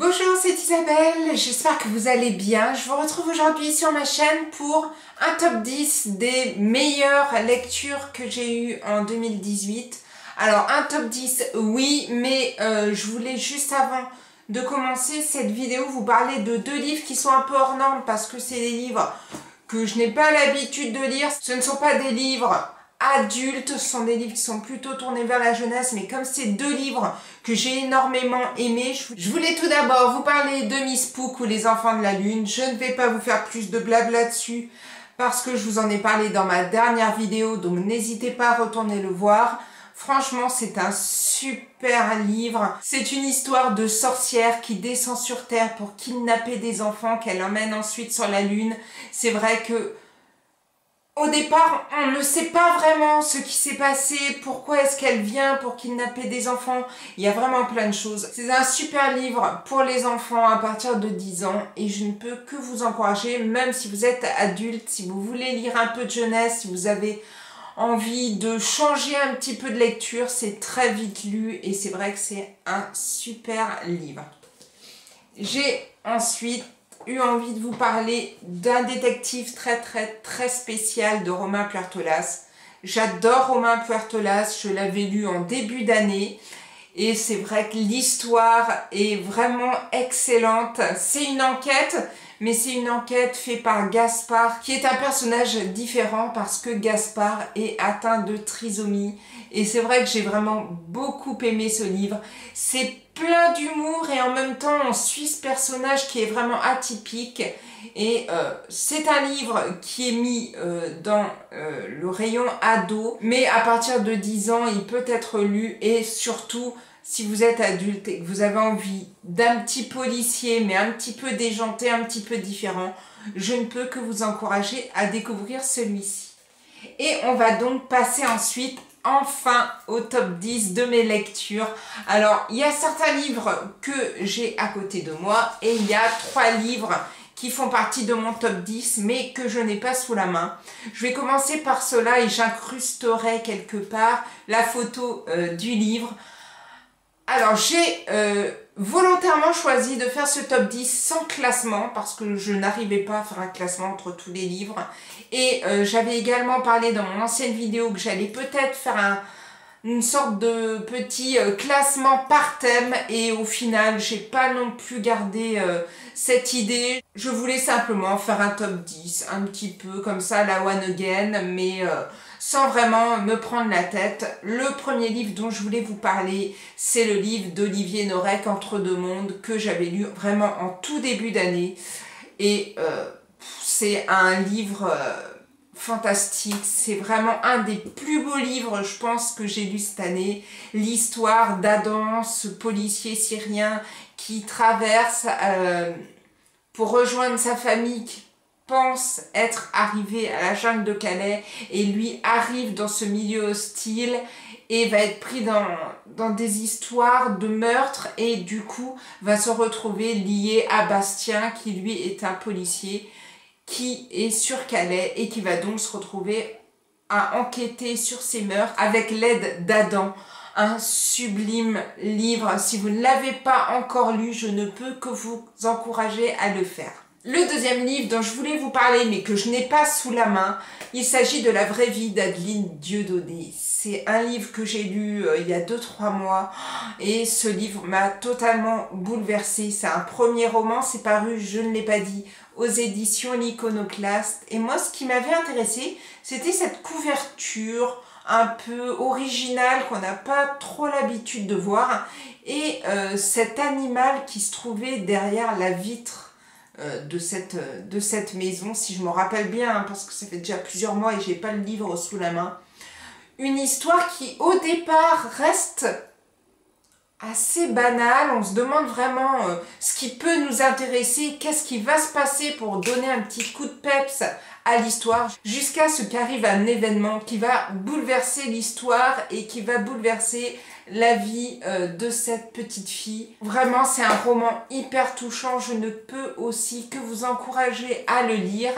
Bonjour, c'est Isabelle, j'espère que vous allez bien. Je vous retrouve aujourd'hui sur ma chaîne pour un top 10 des meilleures lectures que j'ai eues en 2018. Alors un top 10, oui, mais je voulais juste avant de commencer cette vidéo vous parler de deux livres qui sont un peu hors normes parce que c'est des livres que je n'ai pas l'habitude de lire. Ce ne sont pas des livres adultes, ce sont des livres qui sont plutôt tournés vers la jeunesse, mais comme c'est deux livres que j'ai énormément aimés, je voulais tout d'abord vous parler de Miss Spook ou Les Enfants de la Lune. Je ne vais pas vous faire plus de blabla dessus parce que je vous en ai parlé dans ma dernière vidéo, donc n'hésitez pas à retourner le voir. Franchement, c'est un super livre. C'est une histoire de sorcière qui descend sur Terre pour kidnapper des enfants qu'elle emmène ensuite sur la Lune. C'est vrai que au départ, on ne sait pas vraiment ce qui s'est passé, pourquoi est-ce qu'elle vient pour kidnapper des enfants. Il y a vraiment plein de choses. C'est un super livre pour les enfants à partir de 10 ans et je ne peux que vous encourager, même si vous êtes adulte, si vous voulez lire un peu de jeunesse, si vous avez envie de changer un petit peu de lecture, c'est très vite lu et c'est vrai que c'est un super livre. J'ai ensuite eu envie de vous parler d'un détective très spécial de Romain Puertolas. J'adore Romain Puertolas, je l'avais lu en début d'année et c'est vrai que l'histoire est vraiment excellente. C'est une enquête, mais c'est une enquête faite par Gaspard, qui est un personnage différent parce que Gaspard est atteint de trisomie. Et c'est vrai que j'ai vraiment beaucoup aimé ce livre. C'est plein d'humour et en même temps on suit ce personnage qui est vraiment atypique. Et c'est un livre qui est mis dans le rayon ado, mais à partir de 10 ans il peut être lu et surtout si vous êtes adulte et que vous avez envie d'un petit policier mais un petit peu déjanté, un petit peu différent, je ne peux que vous encourager à découvrir celui-ci. Et on va donc passer ensuite enfin au top 10 de mes lectures. Alors il y a certains livres que j'ai à côté de moi et il y a 3 livres qui font partie de mon top 10 mais que je n'ai pas sous la main. Je vais commencer par cela et j'incrusterai quelque part la photo du livre. Alors j'ai volontairement choisi de faire ce top 10 sans classement parce que je n'arrivais pas à faire un classement entre tous les livres et j'avais également parlé dans mon ancienne vidéo que j'allais peut-être faire une sorte de petit classement par thème et au final j'ai pas non plus gardé cette idée. Je voulais simplement faire un top 10 un petit peu comme ça la one again mais sans vraiment me prendre la tête. Le premier livre dont je voulais vous parler, c'est le livre d'Olivier Norek, Entre deux mondes, que j'avais lu vraiment en tout début d'année. Et c'est un livre fantastique, c'est vraiment un des plus beaux livres, je pense, que j'ai lu cette année. L'histoire d'Adam, ce policier syrien qui traverse pour rejoindre sa famille, pense être arrivé à la jungle de Calais et lui arrive dans ce milieu hostile et va être pris dans des histoires de meurtre et du coup va se retrouver lié à Bastien qui lui est un policier qui est sur Calais et qui va donc se retrouver à enquêter sur ces meurtres avec l'aide d'Adam. Un sublime livre, si vous ne l'avez pas encore lu, je ne peux que vous encourager à le faire. Le deuxième livre dont je voulais vous parler mais que je n'ai pas sous la main, il s'agit de La vraie vie d'Adeline Dieudonné. C'est un livre que j'ai lu il y a 2-3 mois et ce livre m'a totalement bouleversée. C'est un premier roman, c'est paru, je ne l'ai pas dit, aux éditions L'Iconoclaste. Et moi ce qui m'avait intéressé, c'était cette couverture un peu originale qu'on n'a pas trop l'habitude de voir et cet animal qui se trouvait derrière la vitre de cette maison, si je me rappelle bien, hein, parce que ça fait déjà plusieurs mois et j'ai pas le livre sous la main. Une histoire qui au départ reste assez banale, on se demande vraiment ce qui peut nous intéresser, qu'est-ce qui va se passer pour donner un petit coup de peps à l'histoire jusqu'à ce qu'arrive un événement qui va bouleverser l'histoire et qui va bouleverser la vie de cette petite fille. Vraiment, c'est un roman hyper touchant. Je ne peux aussi que vous encourager à le lire.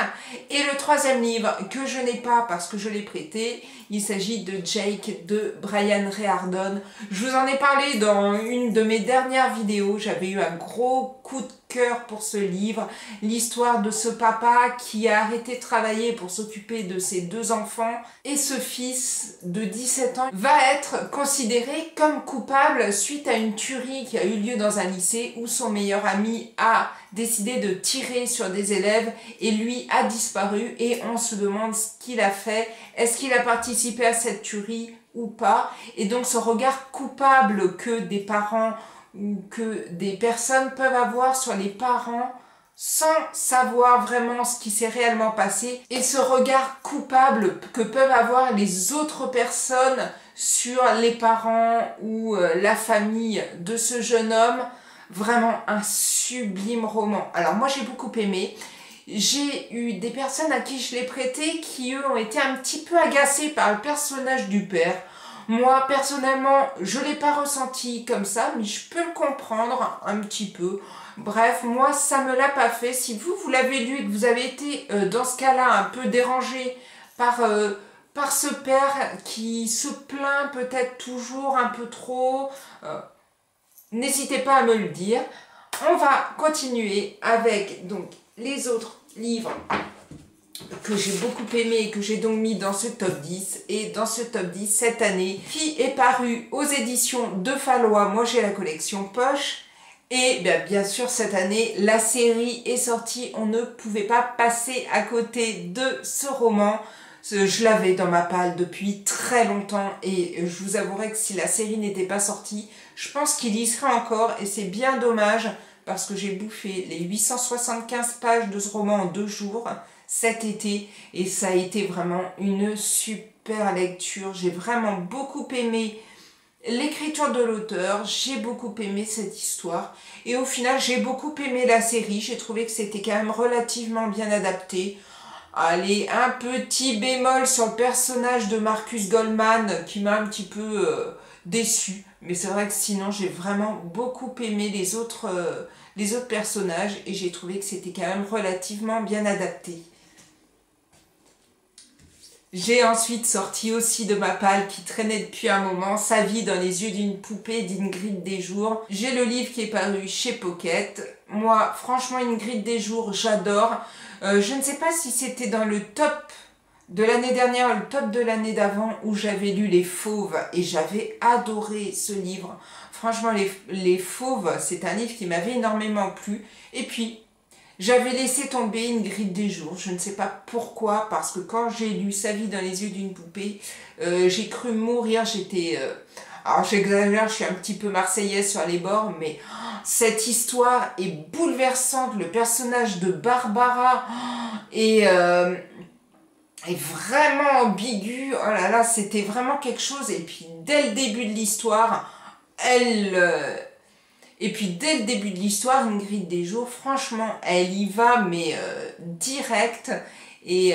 Et le troisième livre que je n'ai pas parce que je l'ai prêté, il s'agit de Jake de Brian Ray Harden. Je vous en ai parlé dans une de mes dernières vidéos. J'avais eu un gros coup de cœur pour ce livre. L'histoire de ce papa qui a arrêté de travailler pour s'occuper de ses 2 enfants. Et ce fils de 17 ans va être considéré comme coupable suite à une tuerie qui a eu lieu dans un lycée où son meilleur ami a décidé de tirer sur des élèves et lui a disparu et on se demande ce qu'il a fait. Est-ce qu'il a participé à cette tuerie ou pas? Et donc ce regard coupable que des parents ou que des personnes peuvent avoir sur les parents sans savoir vraiment ce qui s'est réellement passé, et ce regard coupable que peuvent avoir les autres personnes sur les parents ou la famille de ce jeune homme. Vraiment un sublime roman. Alors moi j'ai beaucoup aimé. J'ai eu des personnes à qui je l'ai prêté qui eux ont été un petit peu agacés par le personnage du père. Moi personnellement je ne l'ai pas ressenti comme ça, mais je peux le comprendre un petit peu. Bref, moi ça me l'a pas fait. Si vous l'avez lu et que vous avez été dans ce cas-là un peu dérangé par ce père qui se plaint peut-être toujours un peu trop, n'hésitez pas à me le dire. On va continuer avec donc les autres livres que j'ai beaucoup aimé et que j'ai donc mis dans ce top 10. Et dans ce top 10, cette année, qui est paru aux éditions de Fallois, moi j'ai la collection Poche. Et bien sûr, cette année, la série est sortie. On ne pouvait pas passer à côté de ce roman. Je l'avais dans ma palle depuis très longtemps et je vous avouerai que si la série n'était pas sortie, je pense qu'il y serait encore et c'est bien dommage parce que j'ai bouffé les 875 pages de ce roman en 2 jours cet été et ça a été vraiment une super lecture. J'ai vraiment beaucoup aimé l'écriture de l'auteur, j'ai beaucoup aimé cette histoire et au final j'ai beaucoup aimé la série. J'ai trouvé que c'était quand même relativement bien adapté. Allez, un petit bémol sur le personnage de Marcus Goldman qui m'a un petit peu déçu. Mais c'est vrai que sinon j'ai vraiment beaucoup aimé les autres personnages et j'ai trouvé que c'était quand même relativement bien adapté. J'ai ensuite sorti aussi de ma palle qui traînait depuis un moment, Sa vie dans les yeux d'une poupée d'Ingrid Desjours. J'ai le livre qui est paru chez Pocket. Moi, franchement, Ingrid Desjours, j'adore. Je ne sais pas si c'était dans le top de l'année dernière, le top de l'année d'avant, où j'avais lu Les Fauves et j'avais adoré ce livre. Franchement, les Fauves, c'est un livre qui m'avait énormément plu. Et puis, j'avais laissé tomber Ingrid Desjours, je ne sais pas pourquoi, parce que quand j'ai lu Sa vie dans les yeux d'une poupée, j'ai cru mourir, alors j'exagère, je suis un petit peu marseillaise sur les bords, mais cette histoire est bouleversante, le personnage de Barbara est vraiment ambigu, oh là là, c'était vraiment quelque chose, et puis dès le début de l'histoire, et puis dès le début de l'histoire, Ingrid Desjours, franchement, elle y va, mais direct. Et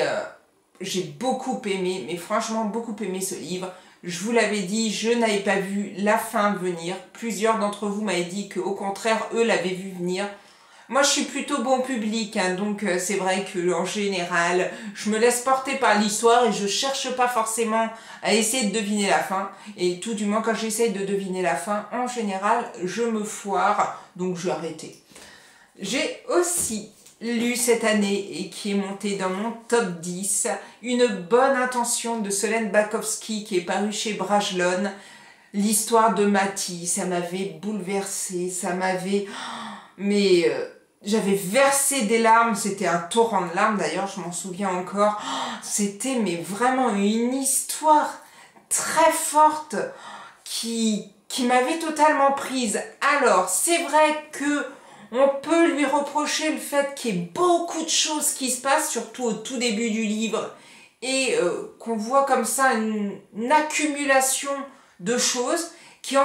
j'ai beaucoup aimé, mais franchement beaucoup aimé ce livre. Je vous l'avais dit, je n'avais pas vu la fin venir. Plusieurs d'entre vous m'avaient dit qu'au contraire, eux l'avaient vu venir. Moi, je suis plutôt bon public, hein, donc c'est vrai qu'en général, je me laisse porter par l'histoire et je cherche pas forcément à essayer de deviner la fin. Et tout du moins, quand j'essaye de deviner la fin, en général, je me foire, donc je vais arrêter. J'ai aussi lu cette année et qui est monté dans mon top 10, Une bonne intention de Solène Bakowski qui est paru chez Brajlon. L'histoire de Mathie, ça m'avait bouleversée, ça m'avait... Mais j'avais versé des larmes, c'était un torrent de larmes d'ailleurs, je m'en souviens encore. C'était mais vraiment une histoire très forte qui m'avait totalement prise. Alors, c'est vrai que on peut lui reprocher le fait qu'il y ait beaucoup de choses qui se passent, surtout au tout début du livre, et qu'on voit comme ça une accumulation de choses qui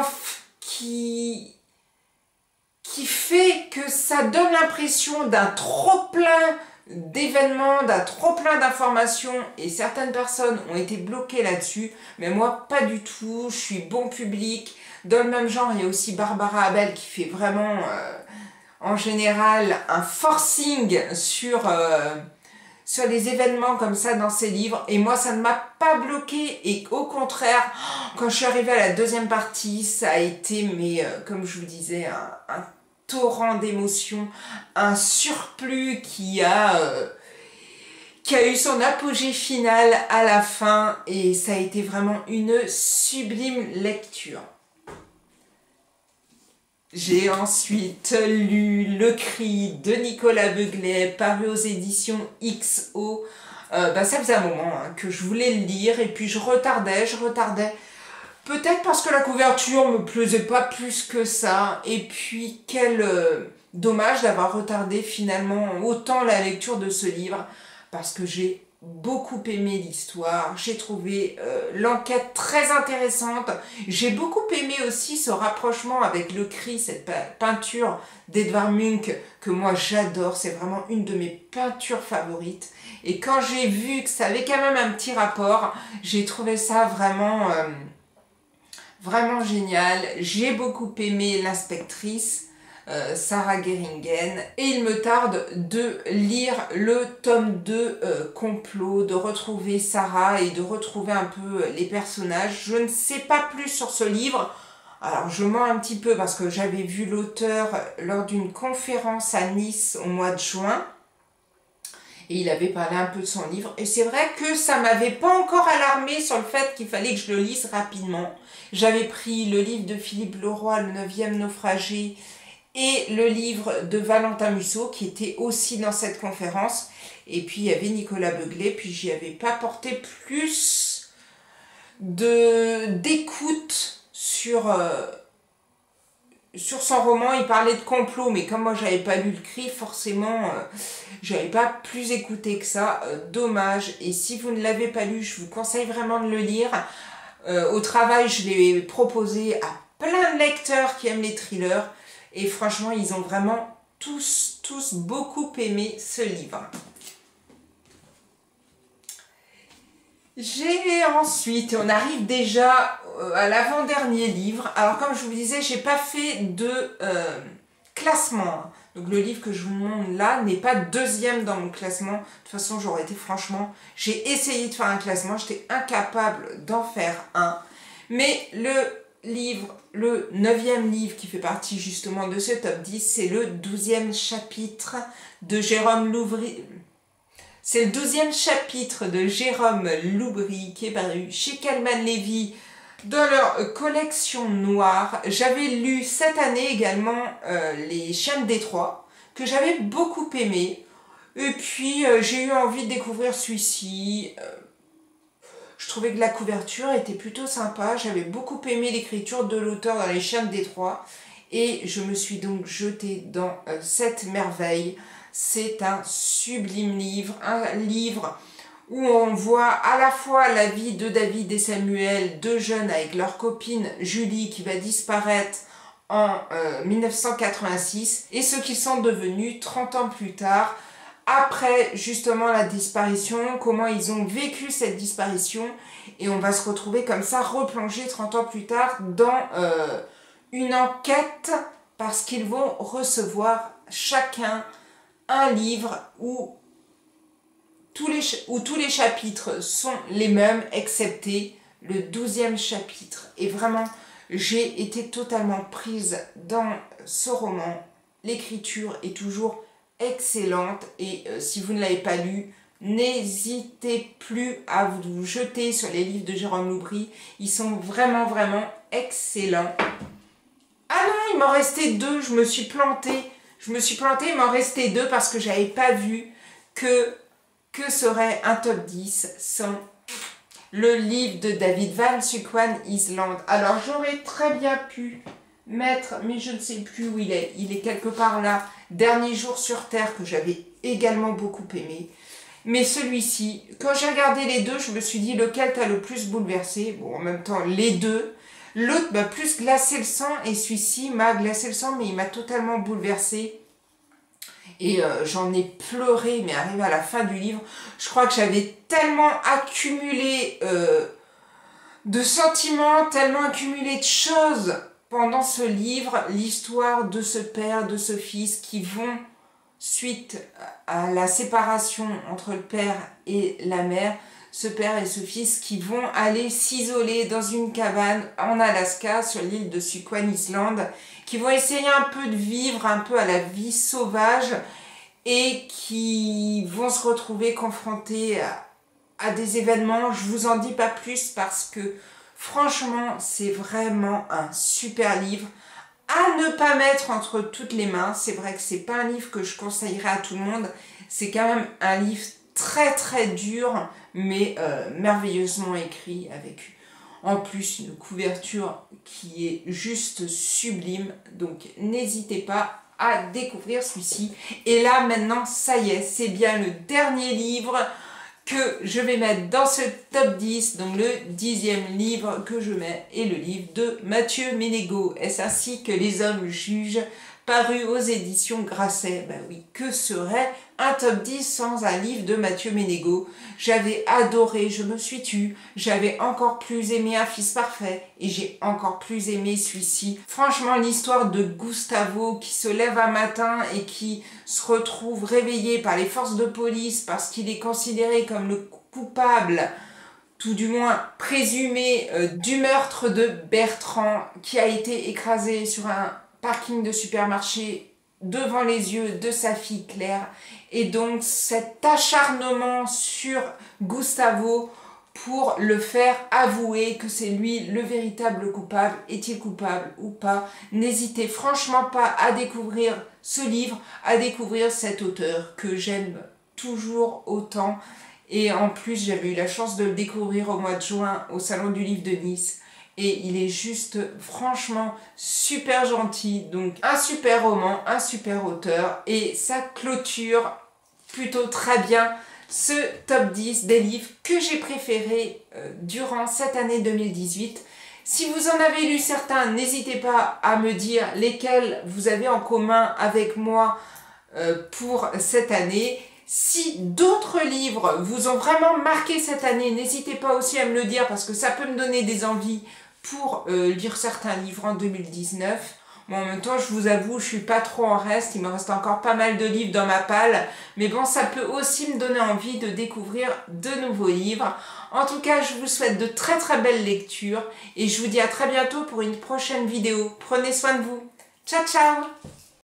fait que ça donne l'impression d'un trop-plein d'événements, d'un trop plein d'informations et certaines personnes ont été bloquées là-dessus, mais moi pas du tout, je suis bon public. Dans le même genre, il y a aussi Barbara Abel qui fait vraiment en général un forcing sur les événements comme ça dans ses livres, et moi ça ne m'a pas bloqué, et au contraire, quand je suis arrivée à la deuxième partie, ça a été, mais comme je vous disais, un torrent d'émotions, un surplus qui a eu son apogée finale à la fin, et ça a été vraiment une sublime lecture. J'ai ensuite lu Le Cri de Nicolas Beuglet, paru aux éditions XO. Ça faisait un moment que je voulais le lire, et puis je retardais. Peut-être parce que la couverture me plaisait pas plus que ça, et puis quel dommage d'avoir retardé finalement autant la lecture de ce livre, parce que j'ai beaucoup aimé l'histoire, j'ai trouvé l'enquête très intéressante, j'ai beaucoup aimé aussi ce rapprochement avec Le Cri, cette peinture d'Edvard Munch que moi j'adore, c'est vraiment une de mes peintures favorites, et quand j'ai vu que ça avait quand même un petit rapport, j'ai trouvé ça vraiment vraiment génial. J'ai beaucoup aimé l'inspectrice Sarah Geringen, et il me tarde de lire le tome 2 Complot, de retrouver Sarah et de retrouver un peu les personnages. Je ne sais pas plus sur ce livre, alors je mens un petit peu parce que j'avais vu l'auteur lors d'une conférence à Nice au mois de juin, et il avait parlé un peu de son livre, et c'est vrai que ça m'avait pas encore alarmé sur le fait qu'il fallait que je le lise rapidement. J'avais pris le livre de Philippe Leroy, Le 9e naufragé, et le livre de Valentin Musso qui était aussi dans cette conférence, et puis il y avait Nicolas Beuglet, puis j'y avais pas porté plus d'écoute sur son roman. Il parlait de complot, mais comme moi j'avais pas lu Le Cri, forcément j'avais pas plus écouté que ça, dommage. Et si vous ne l'avez pas lu, je vous conseille vraiment de le lire. Au travail, je l'ai proposé à plein de lecteurs qui aiment les thrillers, et franchement ils ont vraiment tous beaucoup aimé ce livre. J'ai ensuite, on arrive déjà à l'avant-dernier livre. Alors comme je vous disais, j'ai pas fait de classement. Donc le livre que je vous montre là n'est pas deuxième dans mon classement. De toute façon, j'aurais été franchement... J'ai essayé de faire un classement, j'étais incapable d'en faire un. Mais le livre, le 9e livre qui fait partie justement de ce top 10, c'est le 12e chapitre de Jérôme Loubry. C'est le 12e chapitre de Jérôme Loubry qui est paru chez Calman Levy dans leur collection noire. J'avais lu cette année également Les Chiens de Détroit, que j'avais beaucoup aimé. Et puis j'ai eu envie de découvrir celui-ci. Je trouvais que la couverture était plutôt sympa. J'avais beaucoup aimé l'écriture de l'auteur dans Les Chiens de Détroit. Et je me suis donc jetée dans cette merveille. C'est un sublime livre, un livre où on voit à la fois la vie de David et Samuel, deux jeunes avec leur copine Julie qui va disparaître en 1986, et ce qu'ils sont devenus 30 ans plus tard, après justement la disparition, comment ils ont vécu cette disparition, et on va se retrouver comme ça, replongé 30 ans plus tard dans une enquête, parce qu'ils vont recevoir chacun un livre où tous les chapitres sont les mêmes, excepté le 12e chapitre. Et vraiment, j'ai été totalement prise dans ce roman. L'écriture est toujours excellente, et si vous ne l'avez pas lu, n'hésitez plus à vous jeter sur les livres de Jérôme Loubry. Ils sont vraiment, vraiment excellents. Ah non, il m'en restait deux, je me suis plantée. Il m'en restait deux parce que j'avais pas vu que serait un top 10 sans le livre de David Van Sukwan Island. Alors j'aurais très bien pu mettre, mais je ne sais plus où il est. Il est quelque part là, Dernier jour sur Terre, que j'avais également beaucoup aimé. Mais celui-ci, quand j'ai regardé les deux, je me suis dit lequel t'a le plus bouleversé. Bon, en même temps, les deux. L'autre m'a plus glacé le sang, et celui-ci m'a glacé le sang, mais il m'a totalement bouleversé. Et j'en ai pleuré, mais arrivé à la fin du livre, je crois que j'avais tellement accumulé de sentiments, tellement accumulé de choses pendant ce livre, l'histoire de ce père, de ce fils qui vont, suite à la séparation entre le père et la mère, ce père et ce fils qui vont aller s'isoler dans une cabane en Alaska, sur l'île de Squam Island, qui vont essayer un peu de vivre un peu à la vie sauvage et qui vont se retrouver confrontés à des événements. Je vous en dis pas plus parce que franchement, c'est vraiment un super livre à ne pas mettre entre toutes les mains. C'est vrai que c'est pas un livre que je conseillerais à tout le monde. C'est quand même un livre très très dur, mais merveilleusement écrit, avec en plus une couverture qui est juste sublime. Donc n'hésitez pas à découvrir celui-ci. Et là maintenant, ça y est, c'est bien le dernier livre que je vais mettre dans ce top 10, donc le 10e livre que je mets est le livre de Mathieu Ménégo, Est-ce ainsi que les hommes jugent, paru aux éditions Grasset. Ben oui, que serait un top 10 sans un livre de Mathieu Ménégo? J'avais adoré, je me suis tue, j'avais encore plus aimé Un fils parfait et j'ai encore plus aimé celui-ci. Franchement, l'histoire de Gustavo qui se lève un matin et qui se retrouve réveillé par les forces de police parce qu'il est considéré comme le coupable, tout du moins présumé, du meurtre de Bertrand, qui a été écrasé sur un parking de supermarché devant les yeux de sa fille Claire. Et donc cet acharnement sur Gustavo pour le faire avouer que c'est lui le véritable coupable. Est-il coupable ou pas? N'hésitez franchement pas à découvrir ce livre, à découvrir cet auteur que j'aime toujours autant. Et en plus, j'avais eu la chance de le découvrir au mois de juin au Salon du Livre de Nice. Et il est juste franchement super gentil. Donc un super roman, un super auteur. Et ça clôture plutôt très bien ce top 10 des livres que j'ai préférés durant cette année 2018. Si vous en avez lu certains, n'hésitez pas à me dire lesquels vous avez en commun avec moi pour cette année. Si d'autres livres vous ont vraiment marqué cette année, n'hésitez pas aussi à me le dire parce que ça peut me donner des envies pour lire certains livres en 2019. Bon, en même temps, je vous avoue, je suis pas trop en reste, il me reste encore pas mal de livres dans ma palle, mais bon, ça peut aussi me donner envie de découvrir de nouveaux livres. En tout cas, je vous souhaite de très très belles lectures et je vous dis à très bientôt pour une prochaine vidéo. Prenez soin de vous. Ciao ciao!